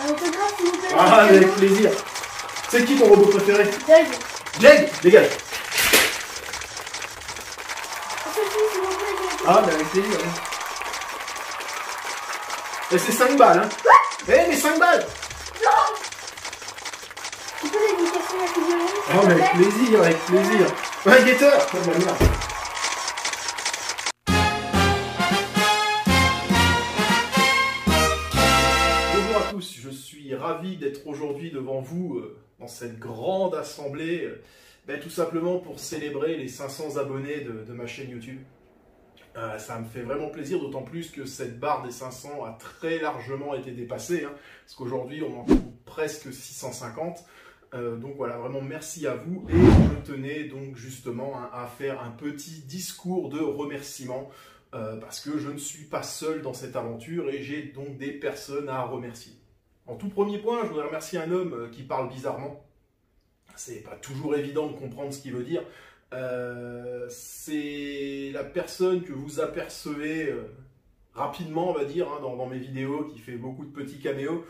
Un autographe, s'il vous plaît. Ah, avec plaisir. C'est qui ton robot préféré? Jag. Jeg, dégage. Sophie, s'il vous plaît. Ah, mais avec plaisir. Hein. Et c'est 5 balles, hein. Eh, mais 5 balles. Non. Tu peux dédicacer la figurine? Ah, mais avec plaisir, avec plaisir. Ouais, guetteur. Oh, bah, merde. Bonjour à tous, je suis ravi d'être aujourd'hui devant vous dans cette grande assemblée, tout simplement pour célébrer les 500 abonnés de ma chaîne YouTube. Ça me fait vraiment plaisir, d'autant plus que cette barre des 500 a très largement été dépassée, hein, parce qu'aujourd'hui on en compte presque 650. Donc voilà, vraiment merci à vous, et je tenais donc justement à faire un petit discours de remerciement, parce que je ne suis pas seul dans cette aventure et j'ai donc des personnes à remercier. En tout premier point, je voudrais remercier un homme qui parle bizarrement. C'est pas toujours évident de comprendre ce qu'il veut dire. C'est la personne que vous apercevez rapidement, on va dire, hein, dans mes vidéos, qui fait beaucoup de petits caméos.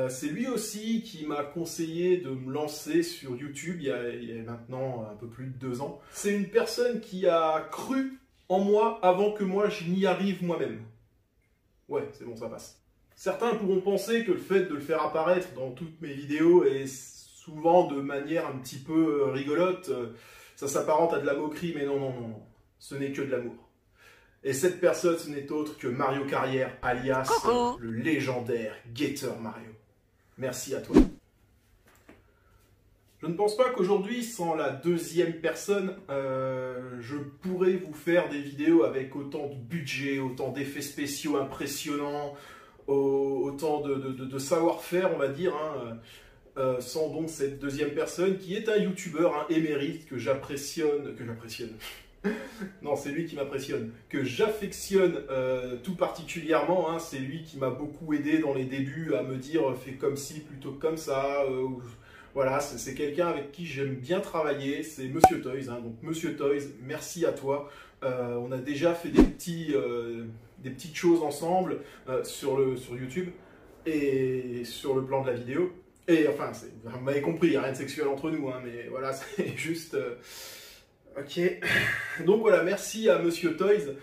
C'est lui aussi qui m'a conseillé de me lancer sur YouTube il y a maintenant un peu plus de 2 ans. C'est une personne qui a cru en moi avant que moi je n'y arrive moi-même. Ouais, c'est bon, ça passe. Certains pourront penser que le fait de le faire apparaître dans toutes mes vidéos, et souvent de manière un petit peu rigolote, ça s'apparente à de la moquerie, mais non, non, non, non. Ce n'est que de l'amour. Et cette personne, ce n'est autre que Mario Carrière, alias le légendaire Gator Mario. Merci à toi. Je ne pense pas qu'aujourd'hui, sans la deuxième personne, je pourrais vous faire des vidéos avec autant de budget, autant d'effets spéciaux impressionnants, autant de savoir-faire, on va dire, hein, sans donc cette deuxième personne qui est un youtubeur, un émérite que j'apprécionne, non, c'est lui qui m'impressionne, que j'affectionne tout particulièrement, hein. C'est lui qui m'a beaucoup aidé dans les débuts à me dire fais comme ci plutôt que comme ça. Voilà, c'est quelqu'un avec qui j'aime bien travailler, c'est Monsieur Toys, hein. Donc Monsieur Toys, merci à toi. On a déjà fait des petites choses ensemble sur YouTube et sur le plan de la vidéo. Et enfin, vous m'avez compris, il n'y a rien de sexuel entre nous, hein, mais voilà, c'est juste... Ok, donc voilà, merci à Monsieur Toys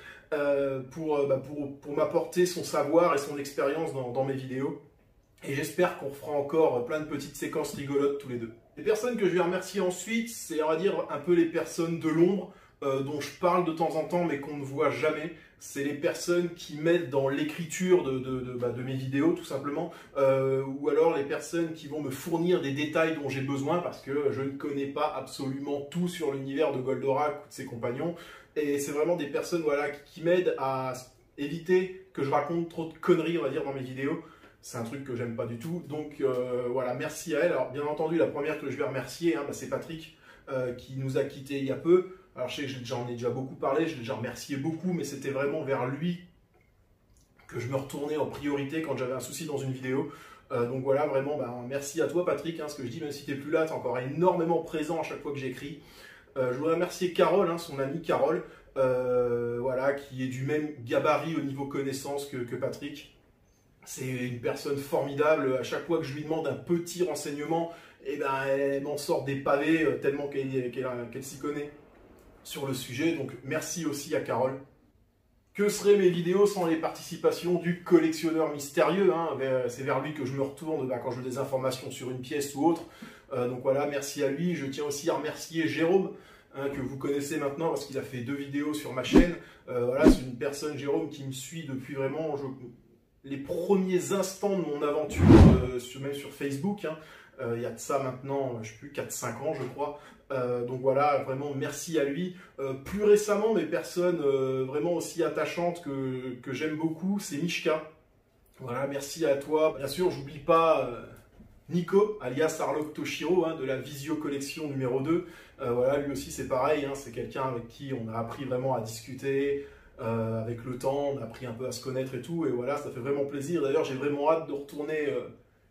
pour m'apporter son savoir et son expérience dans mes vidéos. Et j'espère qu'on fera encore plein de petites séquences rigolotes tous les deux. Les personnes que je vais remercier ensuite, c'est, on va dire, un peu les personnes de l'ombre dont je parle de temps en temps mais qu'on ne voit jamais. C'est les personnes qui m'aident dans l'écriture de mes vidéos, tout simplement, ou alors les personnes qui vont me fournir des détails dont j'ai besoin, parce que je ne connais pas absolument tout sur l'univers de Goldorak ou de ses compagnons, et c'est vraiment des personnes, voilà, qui m'aident à éviter que je raconte trop de conneries, on va dire, dans mes vidéos. C'est un truc que j'aime pas du tout, donc voilà, merci à elle. Alors bien entendu, la première que je vais remercier, hein, c'est Patrick, qui nous a quittés il y a peu. Alors je sais que j'en ai déjà beaucoup parlé, je l'ai déjà remercié beaucoup, mais c'était vraiment vers lui que je me retournais en priorité quand j'avais un souci dans une vidéo. Donc voilà, vraiment, merci à toi Patrick, hein, ce que je dis, même si tu n'es plus là, tu es encore énormément présent à chaque fois que j'écris. Je voudrais remercier Carole, hein, son amie Carole, voilà, qui est du même gabarit au niveau connaissance que Patrick. C'est une personne formidable, à chaque fois que je lui demande un petit renseignement, elle m'en sort des pavés tellement qu'elle s'y connaît sur le sujet, donc merci aussi à Carole. Que seraient mes vidéos sans les participations du collectionneur mystérieux, hein, c'est vers lui que je me retourne quand je veux des informations sur une pièce ou autre, donc voilà, merci à lui. Je tiens aussi à remercier Jérôme, hein, que vous connaissez maintenant parce qu'il a fait 2 vidéos sur ma chaîne. Voilà, c'est une personne, Jérôme, qui me suit depuis vraiment les premiers instants de mon aventure, même sur Facebook, hein. Il y a de ça maintenant, je ne sais plus, 4-5 ans je crois. Donc voilà, vraiment merci à lui. Plus récemment, mes personnes vraiment aussi attachantes que j'aime beaucoup, c'est Mishka. Voilà, merci à toi. Bien sûr, j'oublie pas Nico, alias Arlok Toshiro, hein, de la Visio Collection numéro 2. Voilà, lui aussi c'est pareil, hein, c'est quelqu'un avec qui on a appris vraiment à discuter. Avec le temps, on a appris un peu à se connaître et tout. Et voilà, ça fait vraiment plaisir. D'ailleurs, j'ai vraiment hâte de retourner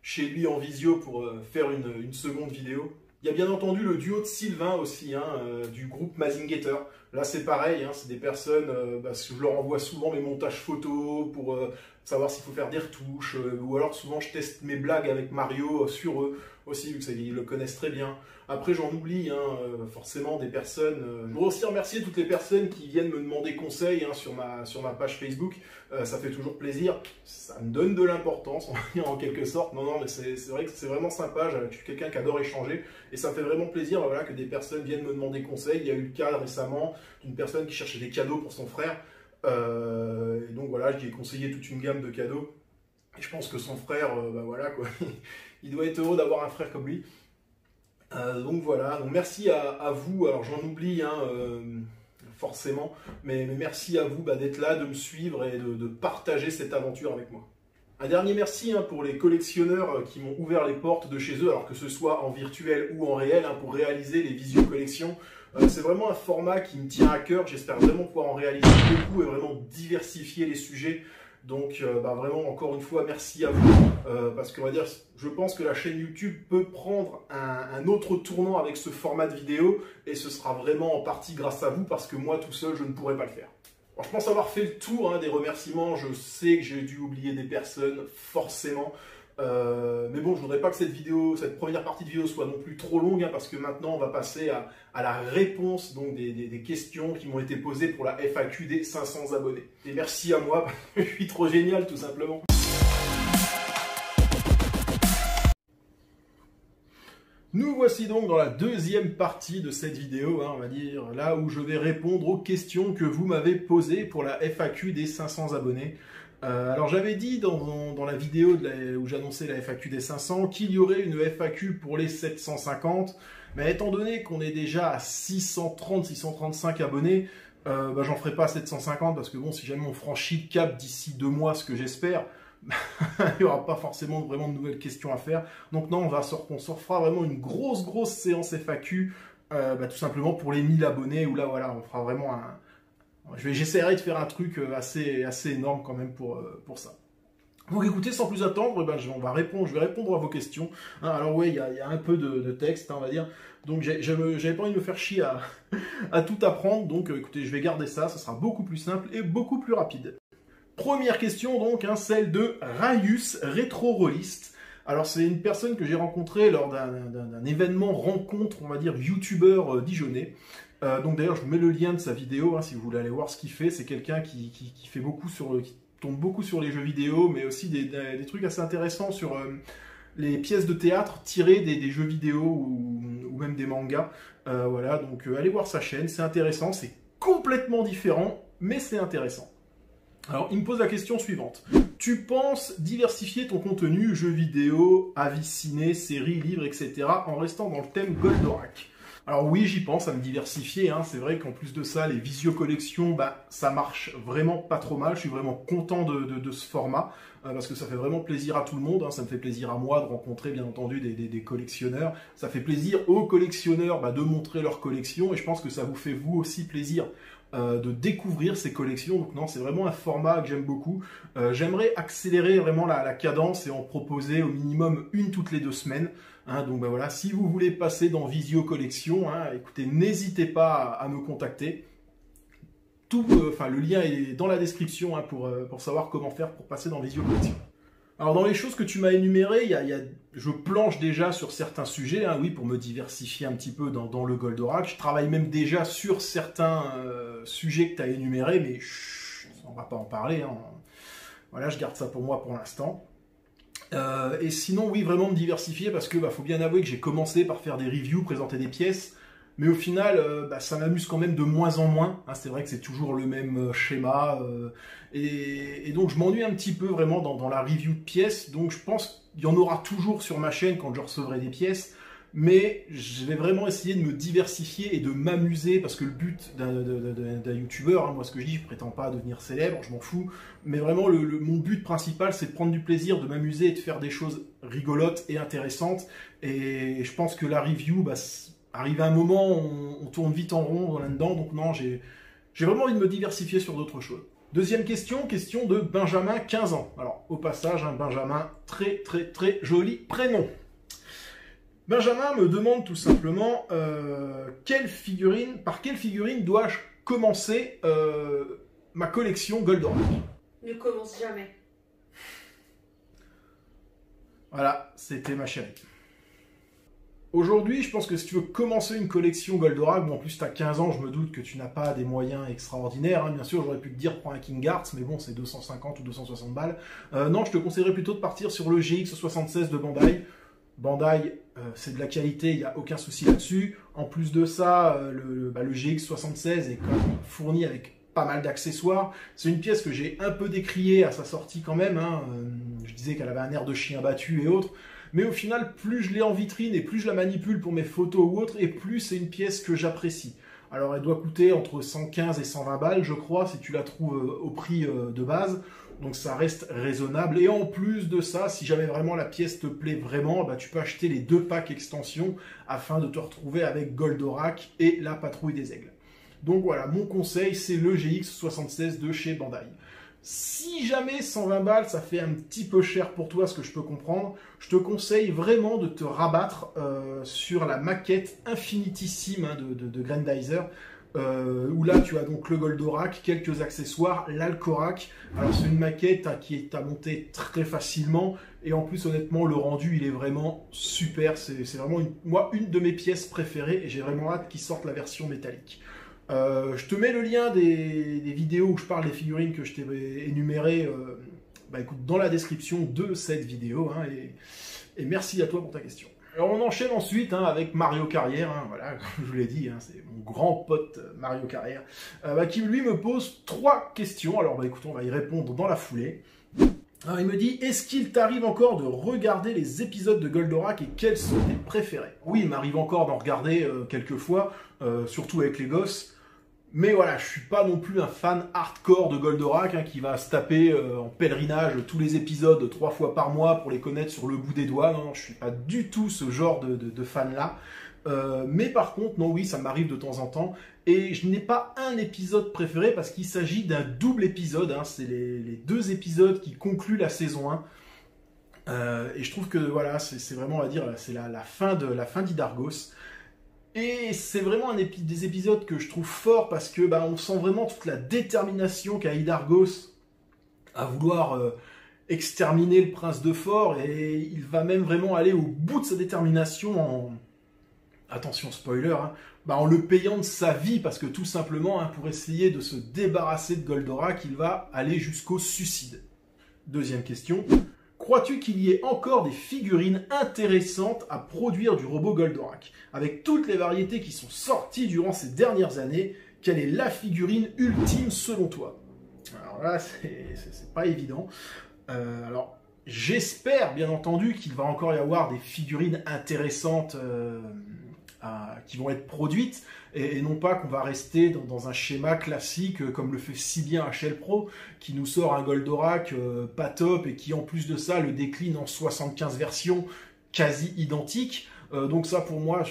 chez lui en visio pour faire une seconde vidéo. Il y a bien entendu le duo de Sylvain aussi, hein, du groupe Mazingator. Là c'est pareil, hein, c'est des personnes, je leur envoie souvent mes montages photos pour savoir s'il faut faire des retouches, ou alors souvent je teste mes blagues avec Mario sur eux aussi, vu qu'ils le connaissent très bien. Après j'en oublie, hein, forcément des personnes. Je voudrais aussi remercier toutes les personnes qui viennent me demander conseil, hein, sur ma page Facebook. Ça fait toujours plaisir, ça me donne de l'importance, on va dire en quelque sorte. Non, mais c'est vrai que c'est vraiment sympa, je suis quelqu'un qui adore échanger, et ça me fait vraiment plaisir, voilà, que des personnes viennent me demander conseil. Il y a eu le cas récemment d'une personne qui cherchait des cadeaux pour son frère, et donc voilà, je lui ai conseillé toute une gamme de cadeaux, et je pense que son frère, voilà quoi, il doit être heureux d'avoir un frère comme lui. Donc voilà, donc merci à vous, alors j'en oublie, hein, forcément, mais merci à vous d'être là, de me suivre et de partager cette aventure avec moi. Un dernier merci, hein, pour les collectionneurs qui m'ont ouvert les portes de chez eux, alors que ce soit en virtuel ou en réel, hein, pour réaliser les visio-collections. C'est vraiment un format qui me tient à cœur, j'espère vraiment pouvoir en réaliser beaucoup et vraiment diversifier les sujets. Donc vraiment encore une fois merci à vous, parce que on va dire, je pense que la chaîne YouTube peut prendre un autre tournant avec ce format de vidéo, et ce sera vraiment en partie grâce à vous, parce que moi tout seul je ne pourrais pas le faire. Alors, je pense avoir fait le tour, hein, des remerciements, je sais que j'ai dû oublier des personnes, forcément. Mais bon, je voudrais pas que cette première partie de vidéo soit non plus trop longue, hein, parce que maintenant on va passer à la réponse donc, des questions qui m'ont été posées pour la FAQ des 500 abonnés. Et merci à moi, parce que je suis trop génial tout simplement. Nous voici donc dans la deuxième partie de cette vidéo, hein, on va dire, là où je vais répondre aux questions que vous m'avez posées pour la FAQ des 500 abonnés. Alors j'avais dit dans la vidéo où j'annonçais la FAQ des 500 qu'il y aurait une FAQ pour les 750, mais étant donné qu'on est déjà à 630-635 abonnés, j'en ferai pas 750, parce que bon, si jamais on franchit le cap d'ici 2 mois, ce que j'espère, il n'y aura pas forcément vraiment de nouvelles questions à faire. Donc non, on se refera vraiment une grosse séance FAQ, tout simplement pour les 1000 abonnés, où là voilà, on fera vraiment j'essaierai de faire un truc assez énorme quand même pour ça. Donc écoutez, sans plus attendre, je vais répondre à vos questions. Hein, alors oui, il y a un peu de texte, hein, on va dire. Donc j'avais pas envie de me faire chier à tout apprendre. Donc écoutez, je vais garder ça, ça sera beaucoup plus simple et beaucoup plus rapide. Première question donc, hein, celle de Raius Rétro-Rolliste. Alors c'est une personne que j'ai rencontrée lors d'un événement rencontre, on va dire, youtubeur dijonnais. Donc d'ailleurs je vous mets le lien de sa vidéo, hein, si vous voulez aller voir ce qu'il fait. C'est quelqu'un qui fait beaucoup qui tombe beaucoup sur les jeux vidéo, mais aussi des trucs assez intéressants sur les pièces de théâtre tirées des jeux vidéo ou même des mangas. Voilà, donc allez voir sa chaîne, c'est intéressant, c'est complètement différent, mais c'est intéressant. Alors, il me pose la question suivante. Tu penses diversifier ton contenu, jeux vidéo, avis ciné, séries, livres, etc. en restant dans le thème Goldorak? Alors oui, j'y pense à me diversifier, hein. C'est vrai qu'en plus de ça, les visio-collections, ça marche vraiment pas trop mal. Je suis vraiment content de ce format, parce que ça fait vraiment plaisir à tout le monde, hein. Ça me fait plaisir à moi de rencontrer, bien entendu, des collectionneurs. Ça fait plaisir aux collectionneurs de montrer leur collection, et je pense que ça vous fait vous aussi plaisir de découvrir ces collections. Donc non, c'est vraiment un format que j'aime beaucoup. J'aimerais accélérer vraiment la cadence et en proposer au minimum une toutes les 2 semaines. Hein, donc voilà, si vous voulez passer dans Visio Collection, hein, écoutez, n'hésitez pas à me contacter. Le lien est dans la description, hein, pour savoir comment faire pour passer dans Visio Collection. Alors dans les choses que tu m'as énumérées, je planche déjà sur certains sujets, hein, oui, pour me diversifier un petit peu dans le Goldorak. Je travaille même déjà sur certains sujets que tu as énumérés, mais on va pas en parler, hein. Voilà, je garde ça pour moi pour l'instant. Et sinon, oui, vraiment me diversifier, parce que faut bien avouer que j'ai commencé par faire des reviews, présenter des pièces, mais au final, ça m'amuse quand même de moins en moins. Hein, c'est vrai que c'est toujours le même schéma, et donc je m'ennuie un petit peu vraiment dans la review de pièces. Donc je pense qu'il y en aura toujours sur ma chaîne quand je recevrai des pièces, mais je vais vraiment essayer de me diversifier et de m'amuser, parce que le but d'un youtubeur, hein, moi ce que je dis, je prétends pas devenir célèbre, je m'en fous, mais vraiment mon but principal, c'est de prendre du plaisir, de m'amuser et de faire des choses rigolotes et intéressantes. Et je pense que la review, arrive à un moment, on tourne vite en rond là-dedans, donc non, j'ai vraiment envie de me diversifier sur d'autres choses. Deuxième question, question de Benjamin, 15 ans. Alors, au passage, Benjamin, très joli prénom. Benjamin me demande tout simplement par quelle figurine dois-je commencer ma collection Goldorak. Ne commence jamais. Voilà, c'était ma chérie. Aujourd'hui, je pense que si tu veux commencer une collection Goldorak, bon en plus tu as 15 ans, je me doute que tu n'as pas des moyens extraordinaires, hein. Bien sûr j'aurais pu te dire prends un King Hearts, mais bon c'est 250 ou 260 balles. Non, je te conseillerais plutôt de partir sur le GX76 de Bandai. Bandai, c'est de la qualité, il n'y a aucun souci là-dessus. En plus de ça, le GX76 est quand même fourni avec pas mal d'accessoires. C'est une pièce que j'ai un peu décriée à sa sortie quand même, hein. Je disais qu'elle avait un air de chien battu et autres. Mais au final, plus je l'ai en vitrine et plus je la manipule pour mes photos ou autres, et plus c'est une pièce que j'apprécie. Alors elle doit coûter entre 115 et 120 balles, je crois, si tu la trouves au prix de base. Donc ça reste raisonnable. Et en plus de ça, si jamais vraiment la pièce te plaît vraiment, bah, tu peux acheter les 2 packs extension afin de te retrouver avec Goldorak et la Patrouille des Aigles. Donc voilà, mon conseil, c'est le GX76 de chez Bandai. Si jamais 120 balles, ça fait un petit peu cher pour toi, ce que je peux comprendre, je te conseille vraiment de te rabattre sur la maquette infinitissime de Grandizer, où là tu as donc le Goldorak, quelques accessoires, l'Alcorak. Alors c'est une maquette qui est à monter très facilement, et en plus honnêtement le rendu il est vraiment super, c'est vraiment une de mes pièces préférées, et j'ai vraiment hâte qu'ils sortent la version métallique. Je te mets le lien des vidéos où je parle des figurines que je t'ai énumérées écoute, dans la description de cette vidéo, hein, et merci à toi pour ta question. Alors on enchaîne ensuite avec Mario Carrière, hein, voilà, comme je vous l'ai dit, hein, c'est mon grand pote Mario Carrière, qui lui me pose 3 questions. Alors écoute, on va y répondre dans la foulée. Alors, il me dit, est-ce qu'il t'arrive encore de regarder les épisodes de Goldorak et quels sont tes préférés? Oui, il m'arrive encore d'en regarder quelques fois, surtout avec les gosses. Mais voilà, je suis pas non plus un fan hardcore de Goldorak qui va se taper en pèlerinage tous les épisodes 3 fois par mois pour les connaître sur le bout des doigts. Non, je suis pas du tout ce genre de fan-là. Mais par contre, non, oui, ça m'arrive de temps en temps. Et je n'ai pas un épisode préféré parce qu'il s'agit d'un double épisode. Hein. C'est les 2 épisodes qui concluent la saison 1. Et je trouve que voilà, c'est vraiment, on va dire, c'est la fin d'Hydargos. Et c'est vraiment des épisodes que je trouve forts parce que on sent vraiment toute la détermination qu'a Hydargos à vouloir exterminer le prince de Fort, et il va même vraiment aller au bout de sa détermination attention spoiler, en le payant de sa vie, parce que tout simplement, pour essayer de se débarrasser de Goldorak, il va aller jusqu'au suicide. Deuxième question. Crois-tu qu'il y ait encore des figurines intéressantes à produire du robot Goldorak? Avec toutes les variétés qui sont sorties durant ces dernières années, quelle est la figurine ultime selon toi? Alors là, c'est pas évident. Alors, j'espère bien entendu qu'il va encore y avoir des figurines intéressantes qui vont être produites, et non pas qu'on va rester dans un schéma classique comme le fait si bien HL Pro, qui nous sort un Goldorak pas top et qui en plus de ça le décline en 75 versions quasi identiques. Donc ça pour moi,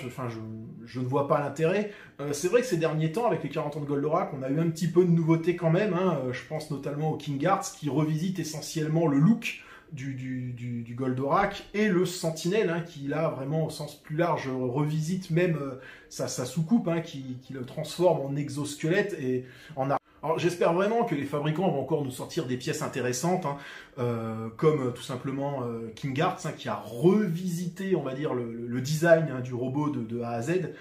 je ne vois pas l'intérêt. C'est vrai que ces derniers temps, avec les 40 ans de Goldorak, on a eu un petit peu de nouveautés quand même. Je pense notamment au King Hearts qui revisite essentiellement le look du Goldorak, et le Sentinelle qui là vraiment au sens plus large revisite même sa soucoupe, qui le transforme en exosquelette et en arme. Alors j'espère vraiment que les fabricants vont encore nous sortir des pièces intéressantes, comme tout simplement King Hearts qui a revisité, on va dire, le design du robot de A à Z,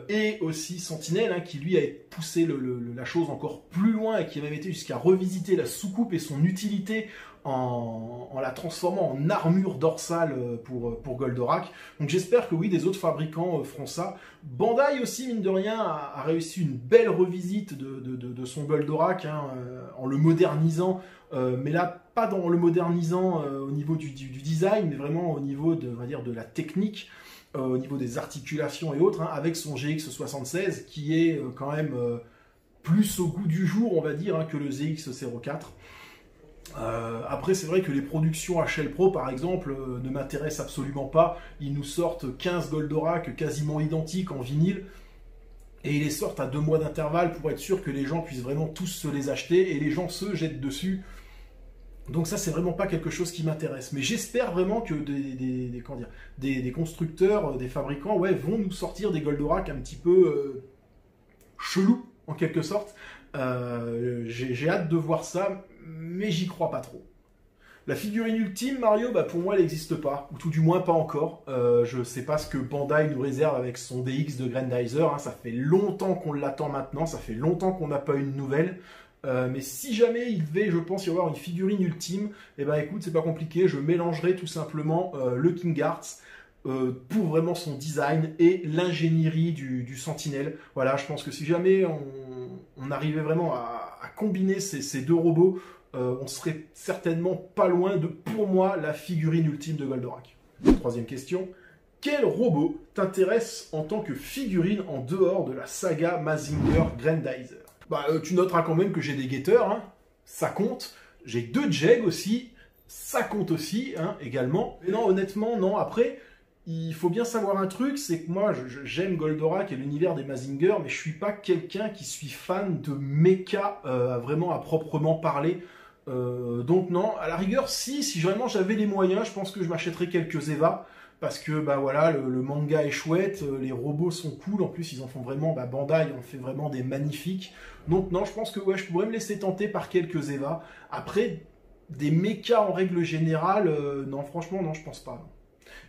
et aussi Sentinelle qui lui a poussé la chose encore plus loin et qui a même été jusqu'à revisiter la soucoupe et son utilité en la transformant en armure dorsale pour Goldorak. Donc j'espère que oui, des autres fabricants feront ça. Bandai aussi, mine de rien, a réussi une belle revisite de son Goldorak en le modernisant, mais là, pas dans le modernisant au niveau du design, mais vraiment au niveau on va dire, de la technique, au niveau des articulations et autres, avec son GX76 qui est quand même plus au goût du jour, on va dire, que le ZX04. Après, c'est vrai que les productions HL Pro, par exemple, ne m'intéressent absolument pas. Ils nous sortent 15 Goldorak quasiment identiques en vinyle. Et ils les sortent à 2 mois d'intervalle pour être sûr que les gens puissent vraiment tous se les acheter, et les gens se jettent dessus. Donc ça, c'est vraiment pas quelque chose qui m'intéresse. Mais j'espère vraiment que des constructeurs, des fabricants, ouais, vont nous sortir des Goldorak un petit peu chelous, en quelque sorte. J'ai hâte de voir ça, mais j'y crois pas trop. La figurine ultime, Mario, bah pour moi, elle n'existe pas, ou tout du moins pas encore. Je sais pas ce que Bandai nous réserve avec son DX de Grandizer, hein. Ça fait longtemps qu'on l'attend maintenant, ça fait longtemps qu'on n'a pas eu de nouvelles. Mais si jamais il devait, je pense, y avoir une figurine ultime, eh ben écoute, c'est pas compliqué, je mélangerai tout simplement le King Hearts pour vraiment son design et l'ingénierie du Sentinelle. Voilà, je pense que si jamais on arrivait vraiment à combiner ces deux robots, on serait certainement pas loin de, pour moi, la figurine ultime de Goldorak. Troisième question. Quel robot t'intéresse en tant que figurine en dehors de la saga Mazinger Grandizer? Bah, tu noteras quand même que j'ai des guetteurs, hein, ça compte. J'ai 2 jegs aussi, ça compte aussi, hein, également. Mais non, honnêtement, non. Après, il faut bien savoir un truc, c'est que moi, j'aime Goldorak et l'univers des Mazinger, mais je suis pas quelqu'un qui suis fan de mecha vraiment à proprement parler. Donc non, à la rigueur, si vraiment j'avais les moyens, je pense que je m'achèterais quelques Eva. Parce que bah voilà, le manga est chouette, les robots sont cool, en plus ils en font vraiment, bah Bandai en fait vraiment des magnifiques. Donc non, je pense que ouais, je pourrais me laisser tenter par quelques Eva. Après, des mechas en règle générale, non franchement non, je pense pas. Non.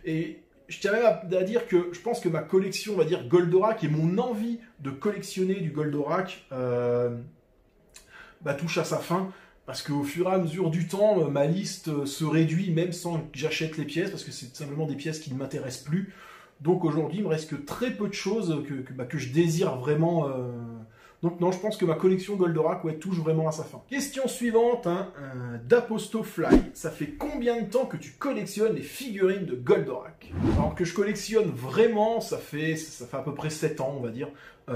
Et je tiens même à dire que je pense que ma collection, on va dire Goldorak, et mon envie de collectionner du Goldorak bah, touche à sa fin. Parce qu'au fur et à mesure du temps, ma liste se réduit, même sans que j'achète les pièces, parce que c'est simplement des pièces qui ne m'intéressent plus. Donc aujourd'hui, il me reste que très peu de choses que je désire vraiment. Donc non, je pense que ma collection Goldorak touche vraiment à sa fin. Question suivante, hein, d'Apostofly. Ça fait combien de temps que tu collectionnes les figurines de Goldorak? Alors que je collectionne vraiment, ça fait à peu près 7 ans, on va dire.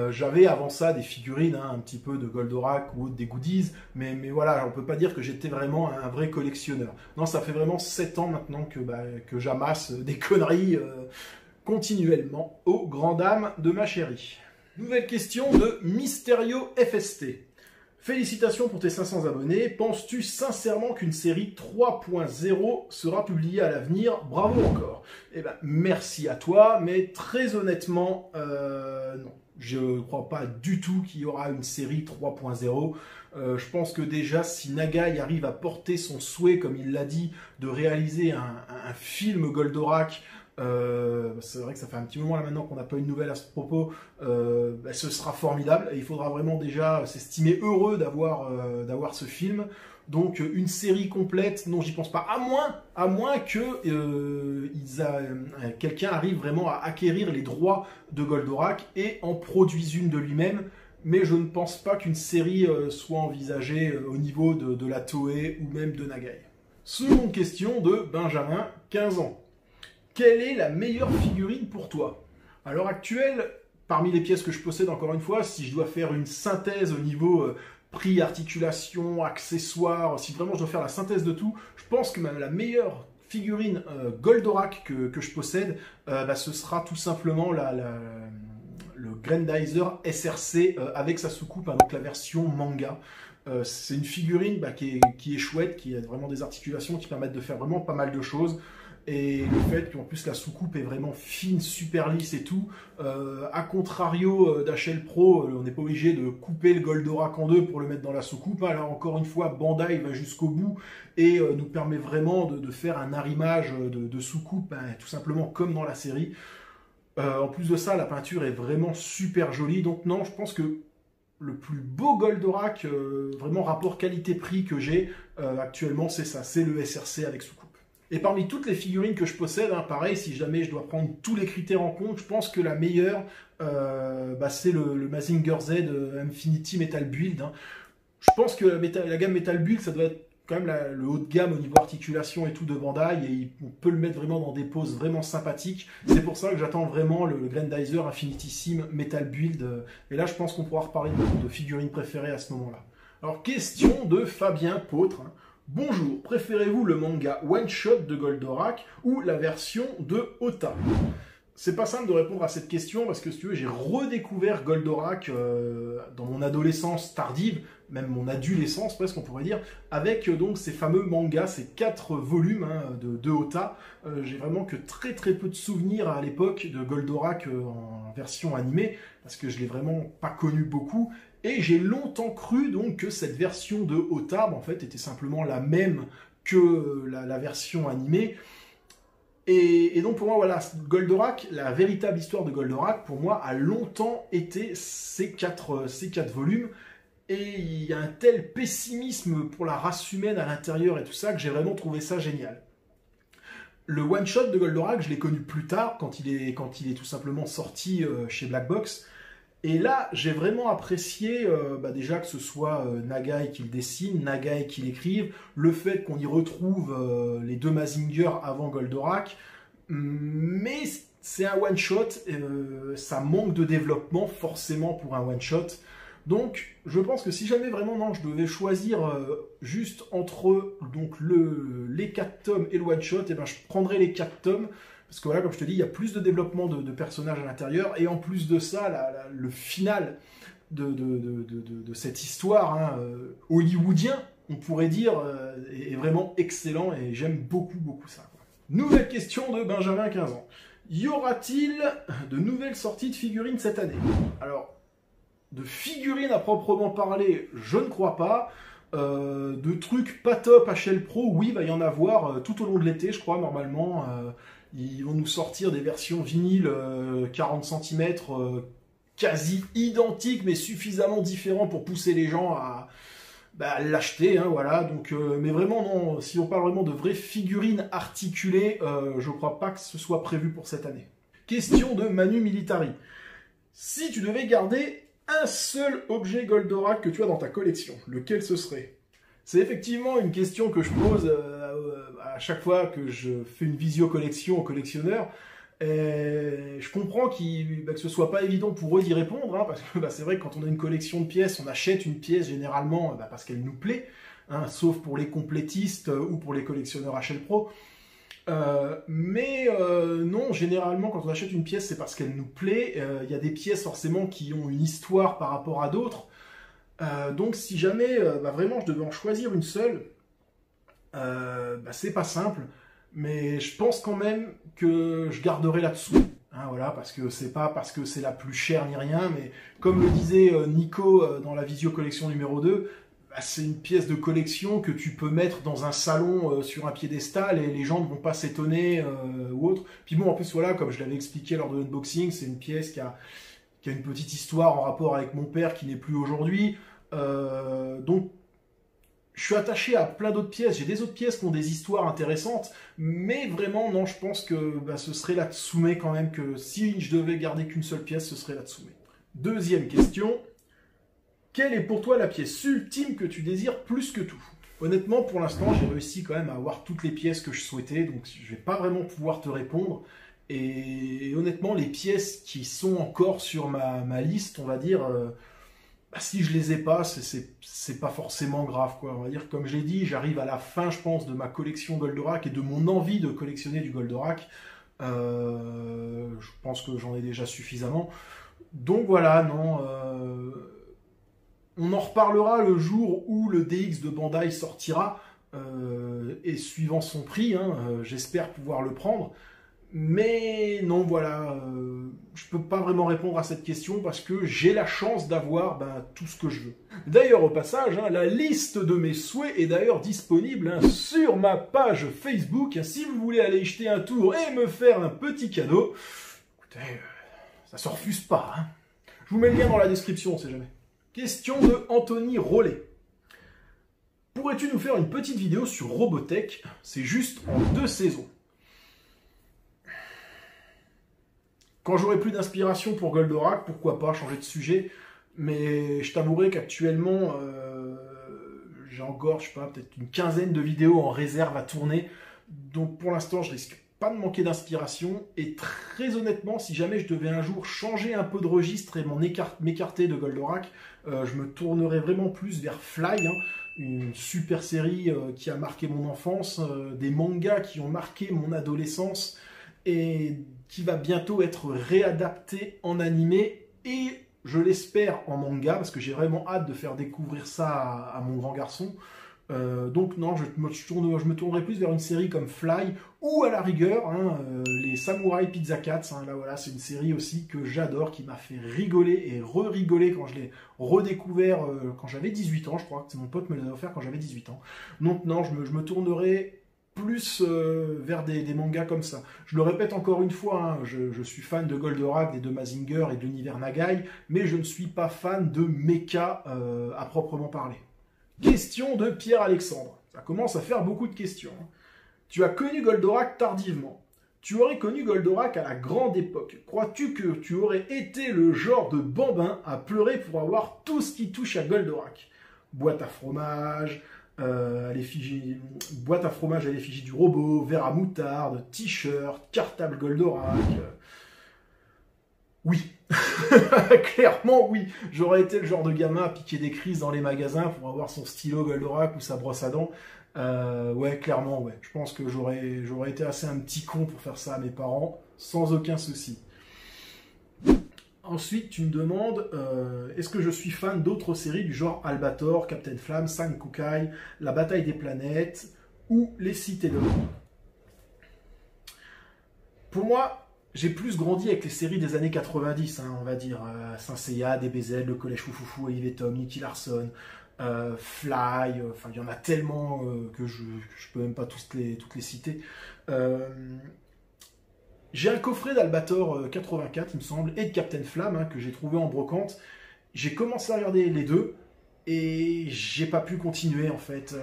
J'avais avant ça des figurines, hein, un petit peu de Goldorak ou des goodies, mais voilà, on peut pas dire que j'étais vraiment un vrai collectionneur. Non, ça fait vraiment 7 ans maintenant que j'amasse des conneries continuellement aux grandes dames de ma chérie. Nouvelle question de Mysterio FST. Félicitations pour tes 500 abonnés. Penses-tu sincèrement qu'une série 3.0 sera publiée à l'avenir? Bravo encore. Eh ben, merci à toi, mais très honnêtement, non. Je ne crois pas du tout qu'il y aura une série 3.0. Je pense que déjà, si Nagai arrive à porter son souhait, comme il l'a dit, de réaliser un film Goldorak, c'est vrai que ça fait un petit moment là maintenant qu'on n'a pas eu de nouvelles à ce propos, bah, ce sera formidable et il faudra vraiment déjà s'estimer heureux d'avoir ce film. Donc une série complète, non j'y pense pas, à moins que quelqu'un arrive vraiment à acquérir les droits de Goldorak et en produise une de lui-même, mais je ne pense pas qu'une série soit envisagée au niveau de la Toei ou même de Nagai. Seconde question de Benjamin, 15 ans. Quelle est la meilleure figurine pour toi? À l'heure actuelle, parmi les pièces que je possède, encore une fois, si je dois faire une synthèse au niveau prix, articulation, accessoires, si vraiment je dois faire la synthèse de tout, je pense que la meilleure figurine Goldorak que je possède, bah, ce sera tout simplement le Grandizer SRC avec sa soucoupe, hein, donc la version manga. C'est une figurine qui est chouette, qui a vraiment des articulations qui permettent de faire vraiment pas mal de choses. Et le fait qu'en plus la soucoupe est vraiment fine, super lisse et tout, à contrario d'HL Pro, on n'est pas obligé de couper le Goldorak en deux pour le mettre dans la soucoupe. Hein. Là encore une fois, Bandai va jusqu'au bout et nous permet vraiment de faire un arrimage de soucoupe, hein, tout simplement comme dans la série. En plus de ça, la peinture est vraiment super jolie. Donc non, je pense que le plus beau Goldorak, vraiment rapport qualité-prix que j'ai actuellement, c'est ça, c'est le SRC avec soucoupe. Et parmi toutes les figurines que je possède, hein, pareil, si jamais je dois prendre tous les critères en compte, je pense que la meilleure, c'est le Mazinger Z Infinity Metal Build. Hein. Je pense que la gamme Metal Build, ça doit être quand même le haut de gamme au niveau articulation et tout de Bandai, et on peut le mettre vraiment dans des poses vraiment sympathiques. C'est pour ça que j'attends vraiment le Grandizer Infinitissime Metal Build. Et là, je pense qu'on pourra reparler de figurines préférées à ce moment-là. Alors, question de Fabien Pautre. Hein. Bonjour, préférez-vous le manga One Shot de Goldorak ou la version de Ota? c'est pas simple de répondre à cette question parce que si tu veux, j'ai redécouvert Goldorak dans mon adolescence tardive, même mon adolescence presque on pourrait dire, avec donc ces fameux mangas, ces 4 volumes hein, de Ota. J'ai vraiment que très peu de souvenirs à l'époque de Goldorak en version animée, parce que je l'ai vraiment pas connu beaucoup. Et j'ai longtemps cru donc que cette version de Ota, en fait, était simplement la même que la version animée. Et donc pour moi, voilà, Goldorak, la véritable histoire de Goldorak, pour moi, a longtemps été ces quatre volumes. Et il y a un tel pessimisme pour la race humaine à l'intérieur et tout ça, que j'ai vraiment trouvé ça génial. Le one-shot de Goldorak, je l'ai connu plus tard, quand il est tout simplement sorti chez Black Box. Et là, j'ai vraiment apprécié, déjà que ce soit Nagai qui le dessine, Nagai qui l'écrive, le fait qu'on y retrouve les 2 Mazinger avant Goldorak, mais c'est un one-shot, ça manque de développement forcément pour un one-shot. Donc, je pense que si jamais vraiment non, je devais choisir juste entre donc, les 4 tomes et le one-shot, et ben, je prendrais les 4 tomes. Parce que voilà, comme je te dis, il y a plus de développement de personnages à l'intérieur. Et en plus de ça, le final de cette histoire hein, hollywoodien, on pourrait dire, est vraiment excellent. Et j'aime beaucoup ça. Quoi. Nouvelle question de Benjamin, 15 ans. Y aura-t-il de nouvelles sorties de figurines cette année? Alors, de figurines à proprement parler, je ne crois pas. De trucs pas top HL Pro, oui, il va y en avoir tout au long de l'été, je crois, normalement. Ils vont nous sortir des versions vinyles 40 cm quasi identiques, mais suffisamment différents pour pousser les gens à l'acheter. Hein, voilà. Donc, mais vraiment, non, si on parle vraiment de vraies figurines articulées, je ne crois pas que ce soit prévu pour cette année. Question de Manu Militari. Si tu devais garder un seul objet Goldorak que tu as dans ta collection, lequel ce serait? C'est effectivement une question que je pose à chaque fois que je fais une visio collection aux collectionneurs. Et je comprends que ce soit pas évident pour eux d'y répondre, hein, parce que c'est vrai que quand on a une collection de pièces, on achète une pièce généralement parce qu'elle nous plaît, hein, sauf pour les complétistes ou pour les collectionneurs HL Pro. Non, généralement quand on achète une pièce, c'est parce qu'elle nous plaît. Il y a des pièces forcément qui ont une histoire par rapport à d'autres. Donc si jamais vraiment je devais en choisir une seule, c'est pas simple, mais je pense quand même que je garderai là-dessous. Hein, voilà, parce que c'est pas parce que c'est la plus chère ni rien, mais comme le disait Nico dans la visio collection numéro 2, c'est une pièce de collection que tu peux mettre dans un salon sur un piédestal et les gens ne vont pas s'étonner ou autre. Puis bon, en plus, voilà, comme je l'avais expliqué lors de l'unboxing, c'est une pièce qui a une petite histoire en rapport avec mon père qui n'est plus aujourd'hui. Donc, je suis attaché à plein d'autres pièces. J'ai des autres pièces qui ont des histoires intéressantes, mais vraiment, non, je pense que ce serait la Tsume quand même, que si je devais garder qu'une seule pièce, ce serait la Tsume. Deuxième question. Quelle est pour toi la pièce ultime que tu désires plus que tout? Honnêtement, pour l'instant, j'ai réussi quand même à avoir toutes les pièces que je souhaitais, donc je vais pas vraiment pouvoir te répondre. Et honnêtement, les pièces qui sont encore sur ma liste, on va dire, si je les ai pas, c'est pas forcément grave, quoi. On va dire, comme j'ai dit, j'arrive à la fin, je pense, de ma collection Goldorak et de mon envie de collectionner du Goldorak. Je pense que j'en ai déjà suffisamment. Donc voilà, non... On en reparlera le jour où le DX de Bandai sortira, et suivant son prix, hein, j'espère pouvoir le prendre. Mais non, voilà, je peux pas vraiment répondre à cette question parce que j'ai la chance d'avoir tout ce que je veux. D'ailleurs, au passage, hein, la liste de mes souhaits est d'ailleurs disponible hein, sur ma page Facebook. Si vous voulez aller y jeter un tour et me faire un petit cadeau, écoutez, ça se refuse pas. Hein. Je vous mets le lien dans la description, on sait jamais. Question de Anthony Rollet. Pourrais-tu nous faire une petite vidéo sur Robotech? C'est juste en 2 saisons. Quand j'aurai plus d'inspiration pour Goldorak, pourquoi pas changer de sujet. Mais je t'avouerai qu'actuellement, j'ai encore, je sais pas, peut-être une quinzaine de vidéos en réserve à tourner. Donc pour l'instant, je risque pas de manquer d'inspiration. Et très honnêtement, si jamais je devais un jour changer un peu de registre et m'écarter de Goldorak, je me tournerais vraiment plus vers Fly, hein, une super série qui a marqué mon enfance, des mangas qui ont marqué mon adolescence. et qui va bientôt être réadapté en animé et je l'espère en manga parce que j'ai vraiment hâte de faire découvrir ça à mon grand garçon. Donc non, je me tournerai plus vers une série comme Fly ou à la rigueur les Samurai Pizza Cats. Là voilà, c'est une série aussi que j'adore, qui m'a fait rigoler et re-rigoler quand je l'ai redécouvert quand j'avais 18 ans. Je crois que c'est mon pote me l'a offert quand j'avais 18 ans. Donc non, je me tournerai plus vers des mangas comme ça. Je le répète encore une fois, je suis fan de Goldorak, des deux Mazinger et de l'univers Nagai, mais je ne suis pas fan de mecha à proprement parler. Question de Pierre-Alexandre. Ça commence à faire beaucoup de questions. Tu as connu Goldorak tardivement. Tu aurais connu Goldorak à la grande époque. Crois-tu que tu aurais été le genre de bambin à pleurer pour avoir tout ce qui touche à Goldorak? Boîte à fromage, boîte à fromage à l'effigie du robot, verre à moutarde, t-shirt, cartable Goldorak. Oui. Clairement, oui. J'aurais été le genre de gamin à piquer des crises dans les magasins pour avoir son stylo Goldorak ou sa brosse à dents. Ouais, clairement, ouais. Je pense que j'aurais été assez un petit con pour faire ça à mes parents, sans aucun souci. Ensuite, tu me demandes, est-ce que je suis fan d'autres séries du genre Albator, Captain Flamme, Sankukai, La Bataille des Planètes ou Les Cités de l'Or? Pour moi, j'ai plus grandi avec les séries des années 90, on va dire. Saint Seiya, DBZ, Le Collège Foufoufou, Olivier Tom, Nicky Larson, Fly, enfin il y en a tellement que je peux même pas toutes les citer. J'ai un coffret d'Albator 84, il me semble, et de Captain Flamme, que j'ai trouvé en brocante. J'ai commencé à regarder les deux, et j'ai pas pu continuer en fait.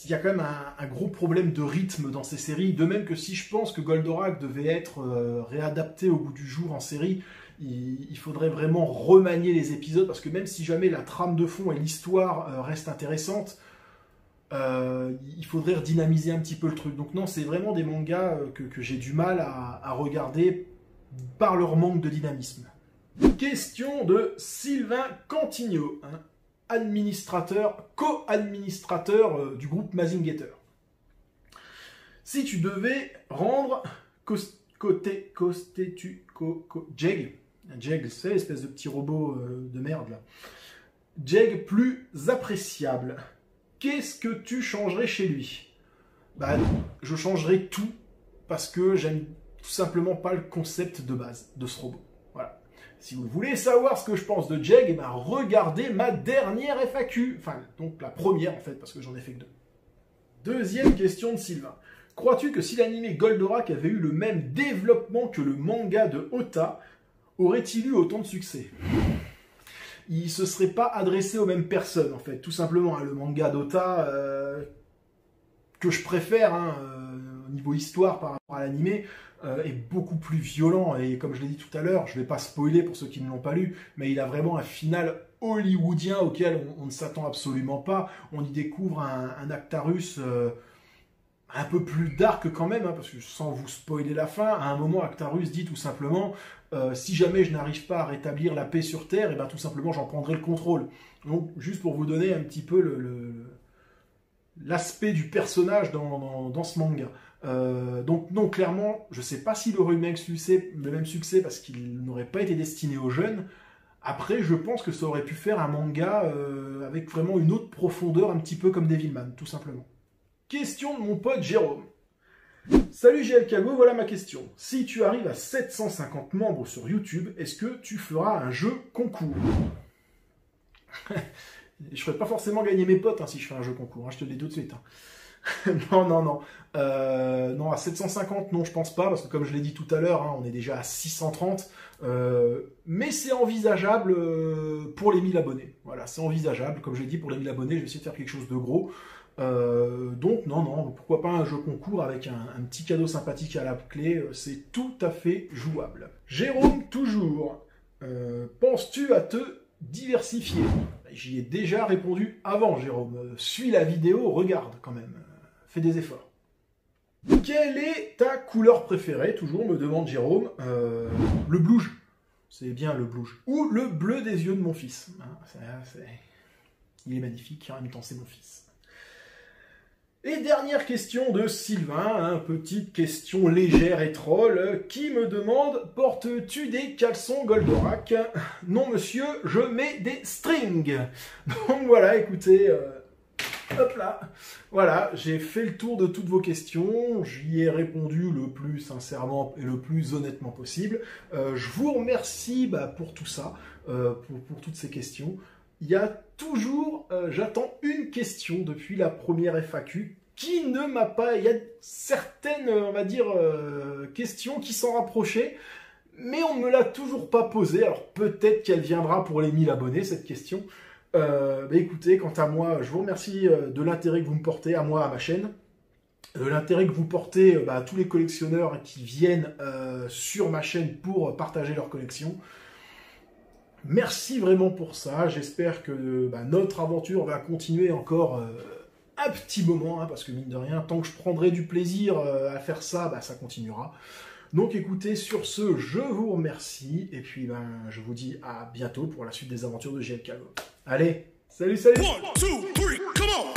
Il y a quand même un gros problème de rythme dans ces séries, de même que si je pense que Goldorak devait être réadapté au bout du jour en série, il faudrait vraiment remanier les épisodes, parce que même si jamais la trame de fond et l'histoire restent intéressantes, il faudrait redynamiser un petit peu le truc. Donc non, c'est vraiment des mangas que j'ai du mal à regarder par leur manque de dynamisme. Question de Sylvain Cantigno, co-administrateur du groupe Mazinger. Si tu devais rendre Jeg, c'est l'espèce de petit robot de merde là, Jeg plus appréciable, qu'est-ce que tu changerais chez lui? Bah, je changerais tout parce que j'aime tout simplement pas le concept de base de ce robot. Voilà. Si vous voulez savoir ce que je pense de Jeg, ben regardez ma dernière FAQ. Enfin, donc la première en fait, parce que j'en ai fait que deux. Deuxième question de Sylvain. Crois-tu que si l'anime Goldorak avait eu le même développement que le manga de Ota, aurait-il eu autant de succès? Il se serait pas adressé aux mêmes personnes en fait, tout simplement. Le manga d'Ota, que je préfère au niveau histoire par rapport à l'anime, est beaucoup plus violent, et comme je l'ai dit tout à l'heure, je ne vais pas spoiler pour ceux qui ne l'ont pas lu, mais il a vraiment un final hollywoodien auquel on ne s'attend absolument pas. On y découvre un Actarus un peu plus dark quand même, parce que sans vous spoiler la fin, à un moment Actarus dit tout simplement si jamais je n'arrive pas à rétablir la paix sur Terre, et ben tout simplement j'en prendrai le contrôle. Donc juste pour vous donner un petit peu l'aspect du personnage dans ce manga. Donc non, clairement, je ne sais pas s'il aurait eu le même succès parce qu'il n'aurait pas été destiné aux jeunes. Après, je pense que ça aurait pu faire un manga avec vraiment une autre profondeur, un petit peu comme Devilman, tout simplement. Question de mon pote Jérôme. Salut GLKago, voilà ma question. Si tu arrives à 750 membres sur YouTube, est-ce que tu feras un jeu concours? Je ferai pas forcément gagner mes potes si je fais un jeu concours, je te le dis tout de suite. Non. Non, à 750, non, je pense pas, parce que comme je l'ai dit tout à l'heure, on est déjà à 630. Mais c'est envisageable pour les 1000 abonnés. Voilà, c'est envisageable. Comme je l'ai dit, pour les 1000 abonnés, je vais essayer de faire quelque chose de gros. Donc, non, pourquoi pas un jeu concours avec un petit cadeau sympathique à la clé, c'est tout à fait jouable. Jérôme, toujours. Penses-tu à te diversifier? J'y ai déjà répondu avant, Jérôme. Suis la vidéo, regarde quand même. Fais des efforts. Quelle est ta couleur préférée? Toujours me demande Jérôme. Le blouge. C'est bien le blouge. Ou le bleu des yeux de mon fils. Il est magnifique, en même temps c'est mon fils. Quelle est ta couleur préférée? Toujours me demande Jérôme. Le blouge. C'est bien le blouge. Ou le bleu des yeux de mon fils. Hein, il est magnifique, en même temps c'est mon fils. Il est magnifique, en même temps c'est mon fils. Et dernière question de Sylvain, petite question légère et troll, qui me demande « Portes-tu des caleçons Goldorak ?» Non monsieur, je mets des strings. Donc voilà, écoutez, hop là, voilà, j'ai fait le tour de toutes vos questions, j'y ai répondu le plus sincèrement et le plus honnêtement possible. Je vous remercie pour tout ça, pour toutes ces questions. Il y a toujours, j'attends une question depuis la première FAQ qui ne m'a pas... Il y a certaines, on va dire, questions qui s'en rapprochaient, mais on ne me l'a toujours pas posée. Alors peut-être qu'elle viendra pour les 1000 abonnés, cette question. Écoutez, quant à moi, je vous remercie de l'intérêt que vous me portez, à moi, à ma chaîne. De l'intérêt que vous portez à tous les collectionneurs qui viennent sur ma chaîne pour partager leur collection. Merci vraiment pour ça, j'espère que notre aventure va continuer encore un petit moment, parce que mine de rien, tant que je prendrai du plaisir à faire ça, ça continuera. Donc écoutez, sur ce, je vous remercie, et puis je vous dis à bientôt pour la suite des aventures de GLK. Allez, salut, salut! 1, 2, 3, come on!